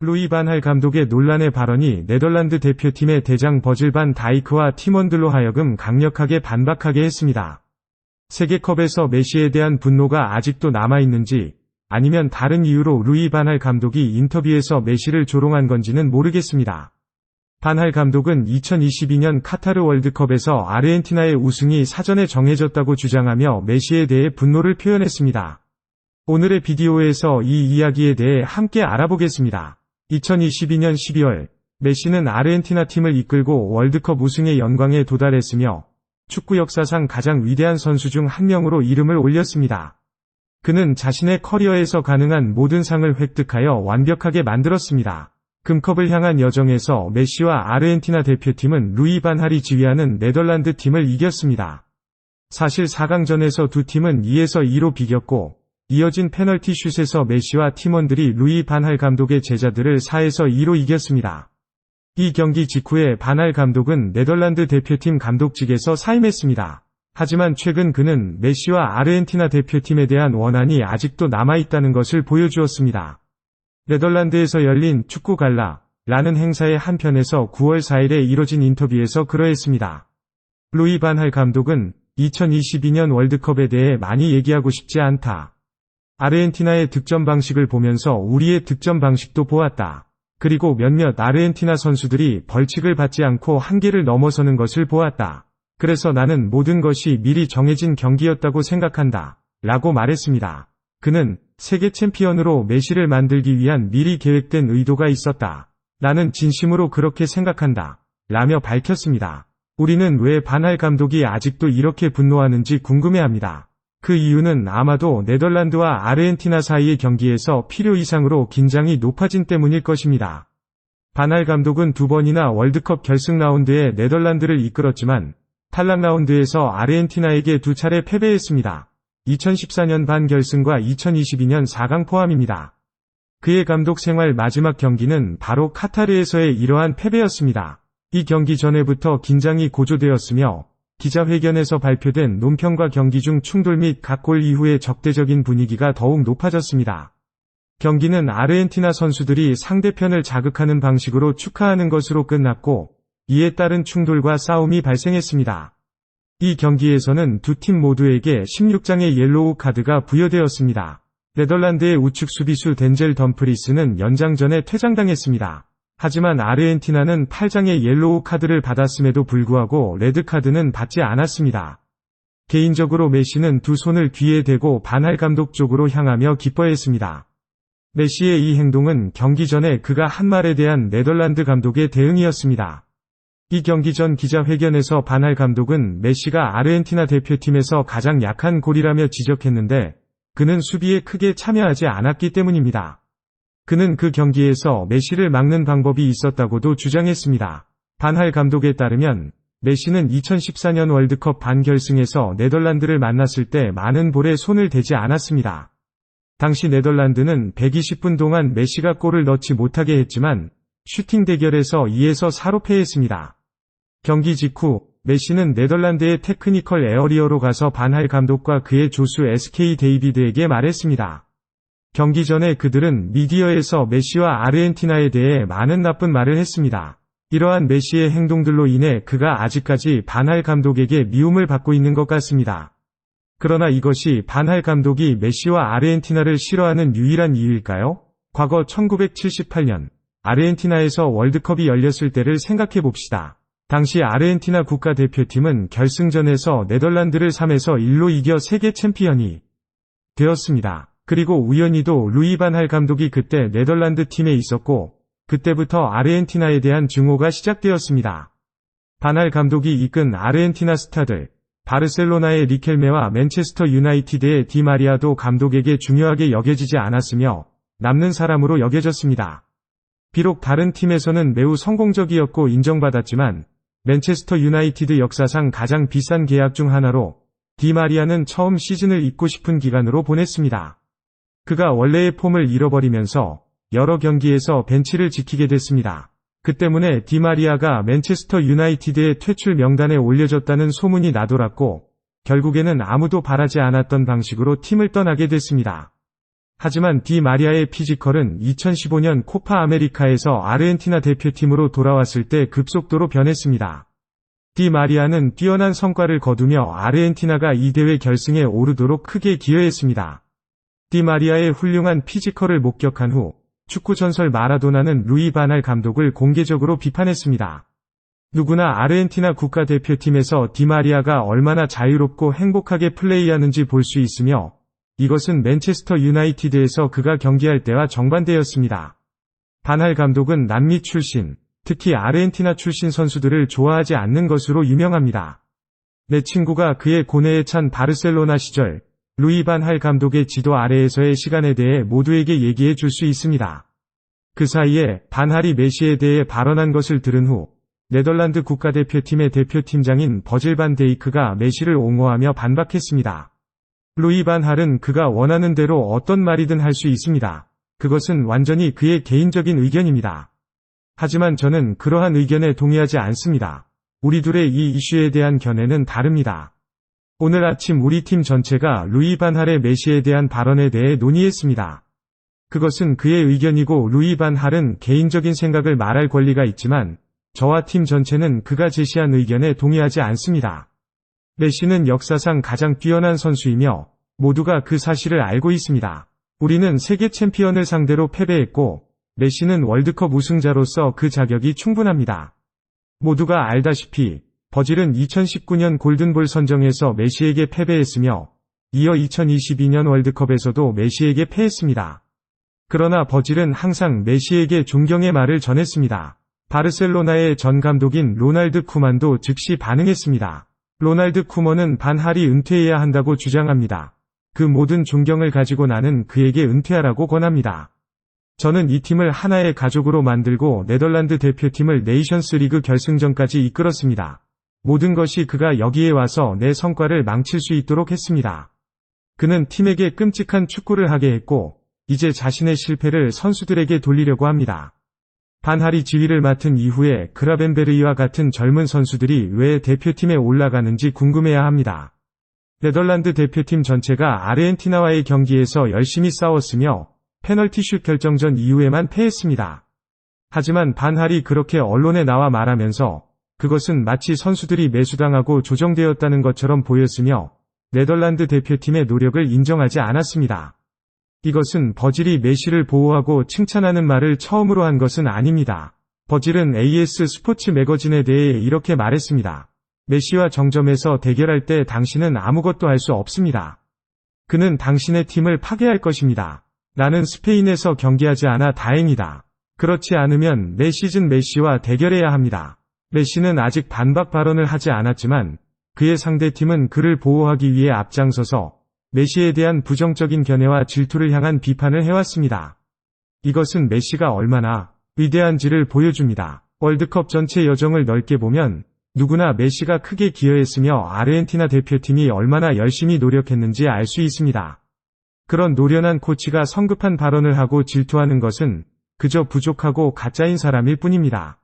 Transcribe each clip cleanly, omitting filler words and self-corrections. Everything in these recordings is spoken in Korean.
루이 반 할 감독의 논란의 발언이 네덜란드 대표팀의 대장 버질 반 다이크와 팀원들로 하여금 강력하게 반박하게 했습니다. 세계컵에서 메시에 대한 분노가 아직도 남아있는지 아니면 다른 이유로 루이 반 할 감독이 인터뷰에서 메시를 조롱한 건지는 모르겠습니다. 반 할 감독은 2022년 카타르 월드컵에서 아르헨티나의 우승이 사전에 정해졌다고 주장하며 메시에 대해 분노를 표현했습니다. 오늘의 비디오에서 이 이야기에 대해 함께 알아보겠습니다. 2022년 12월 메시는 아르헨티나 팀을 이끌고 월드컵 우승의 영광에 도달했으며 축구 역사상 가장 위대한 선수 중 한 명으로 이름을 올렸습니다. 그는 자신의 커리어에서 가능한 모든 상을 획득하여 완벽하게 만들었습니다. 금컵을 향한 여정에서 메시와 아르헨티나 대표팀은 루이 반 할이 지휘하는 네덜란드 팀을 이겼습니다. 사실 4강전에서 두 팀은 2에서 2로 비겼고 이어진 페널티 슛에서 메시와 팀원들이 루이 반 할 감독의 제자들을 4에서 2로 이겼습니다. 이 경기 직후에 반 할 감독은 네덜란드 대표팀 감독직에서 사임했습니다. 하지만 최근 그는 메시와 아르헨티나 대표팀에 대한 원한이 아직도 남아있다는 것을 보여주었습니다. 네덜란드에서 열린 축구 갈라라는 행사의 한편에서 9월 4일에 이뤄진 인터뷰에서 그러했습니다. 루이 반 할 감독은 2022년 월드컵에 대해 많이 얘기하고 싶지 않다. 아르헨티나의 득점 방식을 보면서 우리의 득점 방식도 보았다. 그리고 몇몇 아르헨티나 선수들이 벌칙을 받지 않고 한계를 넘어서는 것을 보았다. 그래서 나는 모든 것이 미리 정해진 경기였다고 생각한다. 라고 말했습니다. 그는 세계 챔피언으로 메시를 만들기 위한 미리 계획된 의도가 있었다. 나는 진심으로 그렇게 생각한다. 라며 밝혔습니다. 우리는 왜 반 할 감독이 아직도 이렇게 분노하는지 궁금해합니다. 그 이유는 아마도 네덜란드와 아르헨티나 사이의 경기에서 필요 이상으로 긴장이 높아진 때문일 것입니다. 반 할 감독은 2번이나 월드컵 결승 라운드에 네덜란드를 이끌었지만 탈락 라운드에서 아르헨티나에게 2차례 패배했습니다. 2014년 반 결승과 2022년 4강 포함입니다. 그의 감독 생활 마지막 경기는 바로 카타르에서의 이러한 패배였습니다. 이 경기 전에부터 긴장이 고조되었으며 기자회견에서 발표된 논평과 경기 중 충돌 및 각골 이후의 적대적인 분위기가 더욱 높아졌습니다. 경기는 아르헨티나 선수들이 상대편을 자극하는 방식으로 축하하는 것으로 끝났고 이에 따른 충돌과 싸움이 발생했습니다. 이 경기에서는 두 팀 모두에게 16장의 옐로우 카드가 부여되었습니다. 네덜란드의 우측 수비수 덴젤 덤프리스는 연장전에 퇴장당했습니다. 하지만 아르헨티나는 8장의 옐로우 카드를 받았음에도 불구하고 레드카드는 받지 않았습니다. 개인적으로 메시는 두 손을 귀에 대고 반 할 감독 쪽으로 향하며 기뻐했습니다. 메시의 이 행동은 경기 전에 그가 한 말에 대한 네덜란드 감독의 대응이었습니다. 이 경기 전 기자회견에서 반 할 감독은 메시가 아르헨티나 대표팀에서 가장 약한 골이라며 지적했는데 그는 수비에 크게 참여하지 않았기 때문입니다. 그는 그 경기에서 메시를 막는 방법이 있었다고도 주장했습니다. 반 할 감독에 따르면 메시는 2014년 월드컵 반결승에서 네덜란드를 만났을 때 많은 볼에 손을 대지 않았습니다. 당시 네덜란드는 120분 동안 메시가 골을 넣지 못하게 했지만 슈팅 대결에서 2에서 4로 패했습니다. 경기 직후 메시는 네덜란드의 테크니컬 에어리어로 가서 반 할 감독과 그의 조수 SK 데이비드에게 말했습니다. 경기 전에 그들은 미디어에서 메시와 아르헨티나에 대해 많은 나쁜 말을 했습니다. 이러한 메시의 행동들로 인해 그가 아직까지 반 할 감독에게 미움을 받고 있는 것 같습니다. 그러나 이것이 반 할 감독이 메시와 아르헨티나를 싫어하는 유일한 이유일까요? 과거 1978년 아르헨티나에서 월드컵이 열렸을 때를 생각해 봅시다. 당시 아르헨티나 국가대표팀은 결승전에서 네덜란드를 3에서 1로 이겨 세계 챔피언이 되었습니다. 그리고 우연히도 루이 반 할 감독이 그때 네덜란드 팀에 있었고 그때부터 아르헨티나에 대한 증오가 시작되었습니다. 반 할 감독이 이끈 아르헨티나 스타들 바르셀로나의 리켈메와 맨체스터 유나이티드의 디마리아도 감독에게 중요하게 여겨지지 않았으며 남는 사람으로 여겨졌습니다. 비록 다른 팀에서는 매우 성공적이었고 인정받았지만 맨체스터 유나이티드 역사상 가장 비싼 계약 중 하나로 디마리아는 처음 시즌을 잊고 싶은 기간으로 보냈습니다. 그가 원래의 폼을 잃어버리면서 여러 경기에서 벤치를 지키게 됐습니다. 그 때문에 디마리아가 맨체스터 유나이티드의 퇴출 명단에 올려졌다는 소문이 나돌았고 결국에는 아무도 바라지 않았던 방식으로 팀을 떠나게 됐습니다. 하지만 디 마리아의 피지컬은 2015년 코파 아메리카에서 아르헨티나 대표팀으로 돌아왔을 때 급속도로 변했습니다. 디 마리아는 뛰어난 성과를 거두며 아르헨티나가 이 대회 결승에 오르도록 크게 기여했습니다. 디 마리아의 훌륭한 피지컬을 목격한 후 축구 전설 마라도나는 루이 반할 감독을 공개적으로 비판했습니다. 누구나 아르헨티나 국가대표팀에서 디 마리아가 얼마나 자유롭고 행복하게 플레이하는지 볼 수 있으며 이것은 맨체스터 유나이티드에서 그가 경기할 때와 정반대였습니다. 반할 감독은 남미 출신, 특히 아르헨티나 출신 선수들을 좋아하지 않는 것으로 유명합니다. 내 친구가 그의 고뇌에 찬 바르셀로나 시절 루이 반할 감독의 지도 아래에서의 시간에 대해 모두에게 얘기해 줄 수 있습니다. 그 사이에 반할이 메시에 대해 발언한 것을 들은 후 네덜란드 국가대표팀의 대표팀장인 버질 반 데이크가 메시를 옹호하며 반박했습니다. 루이 반할은 그가 원하는 대로 어떤 말이든 할 수 있습니다. 그것은 완전히 그의 개인적인 의견입니다. 하지만 저는 그러한 의견에 동의하지 않습니다. 우리 둘의 이 이슈에 대한 견해는 다릅니다. 오늘 아침 우리 팀 전체가 루이 반할의 메시에 대한 발언에 대해 논의했습니다. 그것은 그의 의견이고 루이 반할은 개인적인 생각을 말할 권리가 있지만 저와 팀 전체는 그가 제시한 의견에 동의하지 않습니다. 메시는 역사상 가장 뛰어난 선수이며 모두가 그 사실을 알고 있습니다. 우리는 세계 챔피언을 상대로 패배했고 메시는 월드컵 우승자로서 그 자격이 충분합니다. 모두가 알다시피 버질은 2019년 골든볼 선정에서 메시에게 패배했으며 이어 2022년 월드컵에서도 메시에게 패했습니다. 그러나 버질은 항상 메시에게 존경의 말을 전했습니다. 바르셀로나의 전 감독인 로날드 쿠만도 즉시 반응했습니다. 로날드 쿠먼은 반할이 은퇴해야 한다고 주장합니다. 그 모든 존경을 가지고 나는 그에게 은퇴하라고 권합니다. 저는 이 팀을 하나의 가족으로 만들고 네덜란드 대표팀을 네이션스 리그 결승전까지 이끌었습니다. 모든 것이 그가 여기에 와서 내 성과를 망칠 수 있도록 했습니다. 그는 팀에게 끔찍한 축구를 하게 했고 이제 자신의 실패를 선수들에게 돌리려고 합니다. 반할이 지휘를 맡은 이후에 그라벤베르이와 같은 젊은 선수들이 왜 대표팀에 올라가는지 궁금해야 합니다. 네덜란드 대표팀 전체가 아르헨티나와의 경기에서 열심히 싸웠으며 페널티슛 결정전 이후에만 패했습니다. 하지만 반할이 그렇게 언론에 나와 말하면서 그것은 마치 선수들이 매수당하고 조정되었다는 것처럼 보였으며 네덜란드 대표팀의 노력을 인정하지 않았습니다. 이것은 버질이 메시를 보호하고 칭찬하는 말을 처음으로 한 것은 아닙니다. 버질은 AS 스포츠 매거진에 대해 이렇게 말했습니다. 메시와 정점에서 대결할 때 당신은 아무것도 할 수 없습니다. 그는 당신의 팀을 파괴할 것입니다. 나는 스페인에서 경기하지 않아 다행이다. 그렇지 않으면 매 시즌 메시와 대결해야 합니다. 메시는 아직 반박 발언을 하지 않았지만 그의 상대팀은 그를 보호하기 위해 앞장서서 메시에 대한 부정적인 견해와 질투를 향한 비판을 해왔습니다. 이것은 메시가 얼마나 위대한지를 보여줍니다. 월드컵 전체 여정을 넓게 보면 누구나 메시가 크게 기여했으며 아르헨티나 대표팀이 얼마나 열심히 노력했는지 알 수 있습니다. 그런 노련한 코치가 성급한 발언을 하고 질투하는 것은 그저 부족하고 가짜인 사람일 뿐입니다.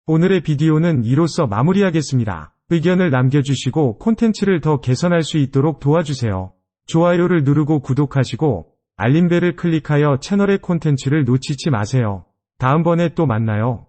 오늘의 비디오는 이로써 마무리하겠습니다. 의견을 남겨주시고 콘텐츠를 더 개선할 수 있도록 도와주세요. 좋아요를 누르고 구독하시고 알림벨을 클릭하여 채널의 콘텐츠를 놓치지 마세요. 다음번에 또 만나요.